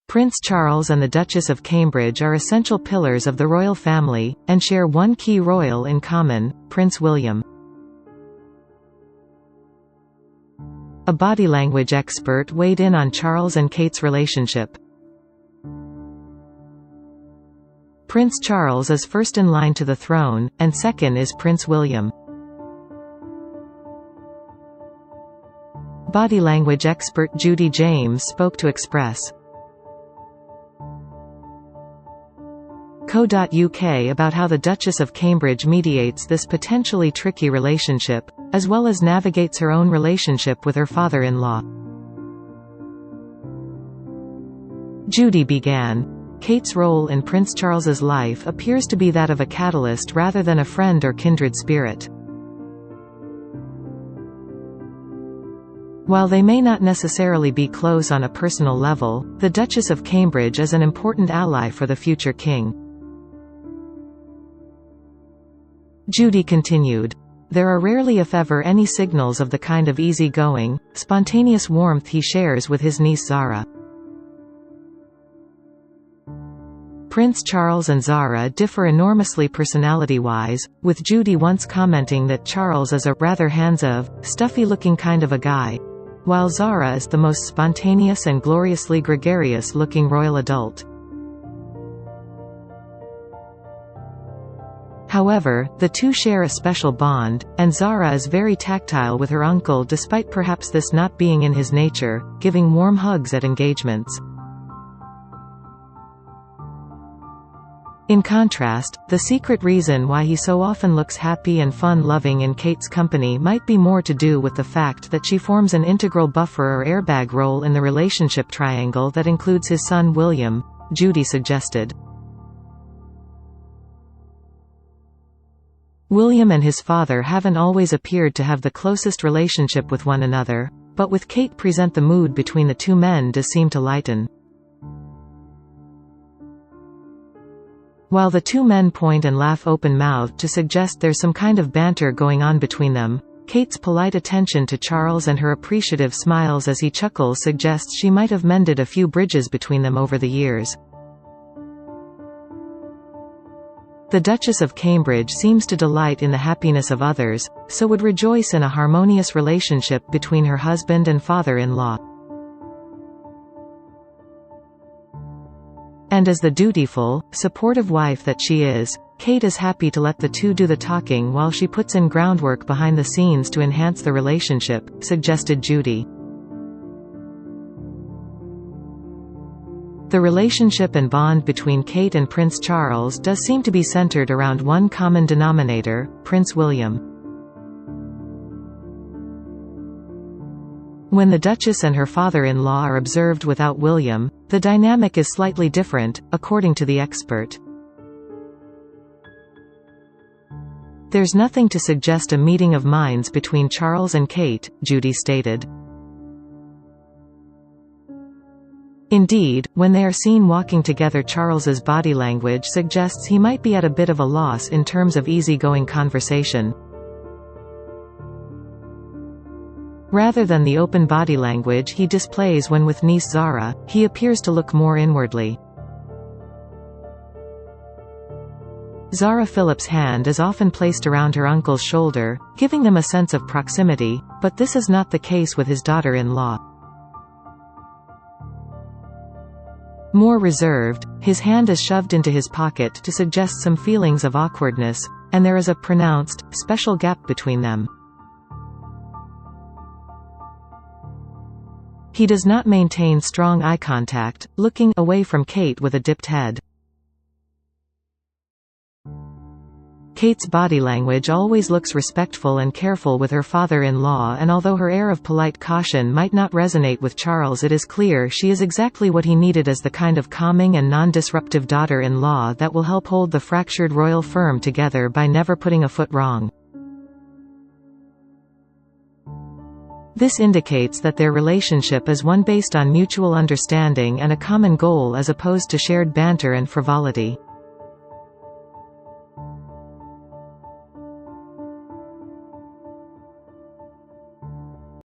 Prince Charles and the Duchess of Cambridge are essential pillars of the royal family, and share one key royal in common, Prince William. A body language expert weighed in on Charles and Kate's relationship. Prince Charles is first in line to the throne, and second is Prince William. Body language expert Judy James spoke to Express. Co.uk about how the Duchess of Cambridge mediates this potentially tricky relationship, as well as navigates her own relationship with her father-in-law. Judy began. Kate's role in Prince Charles's life appears to be that of a catalyst rather than a friend or kindred spirit. While they may not necessarily be close on a personal level, the Duchess of Cambridge is an important ally for the future king. Judy continued. There are rarely if ever any signals of the kind of easy-going, spontaneous warmth he shares with his niece Zara. Prince Charles and Zara differ enormously personality-wise, with Judy once commenting that Charles is a rather hands-off, stuffy-looking kind of a guy, while Zara is the most spontaneous and gloriously gregarious-looking royal adult. However, the two share a special bond, and Zara is very tactile with her uncle despite perhaps this not being in his nature, giving warm hugs at engagements. In contrast, the secret reason why he so often looks happy and fun-loving in Kate's company might be more to do with the fact that she forms an integral buffer or airbag role in the relationship triangle that includes his son William, Judy suggested. William and his father haven't always appeared to have the closest relationship with one another, but with Kate present the mood between the two men does seem to lighten. While the two men point and laugh open-mouthed to suggest there's some kind of banter going on between them, Kate's polite attention to Charles and her appreciative smiles as he chuckles suggests she might have mended a few bridges between them over the years. The Duchess of Cambridge seems to delight in the happiness of others, so would rejoice in a harmonious relationship between her husband and father-in-law. And as the dutiful, supportive wife that she is, Kate is happy to let the two do the talking while she puts in groundwork behind the scenes to enhance the relationship, suggested Judy. The relationship and bond between Kate and Prince Charles does seem to be centered around one common denominator, Prince William. When the Duchess and her father-in-law are observed without William, the dynamic is slightly different, according to the expert. There's nothing to suggest a meeting of minds between Charles and Kate, Judy stated. Indeed, when they are seen walking together, Charles's body language suggests he might be at a bit of a loss in terms of easygoing conversation. Rather than the open body language he displays when with niece Zara, he appears to look more inwardly. Zara Phillips' hand is often placed around her uncle's shoulder, giving them a sense of proximity, but this is not the case with his daughter-in-law. More reserved, his hand is shoved into his pocket to suggest some feelings of awkwardness, and there is a pronounced, special gap between them. He does not maintain strong eye contact, looking away from Kate with a dipped head. Kate's body language always looks respectful and careful with her father-in-law, and although her air of polite caution might not resonate with Charles, it is clear she is exactly what he needed as the kind of calming and non-disruptive daughter-in-law that will help hold the fractured royal firm together by never putting a foot wrong. This indicates that their relationship is one based on mutual understanding and a common goal as opposed to shared banter and frivolity.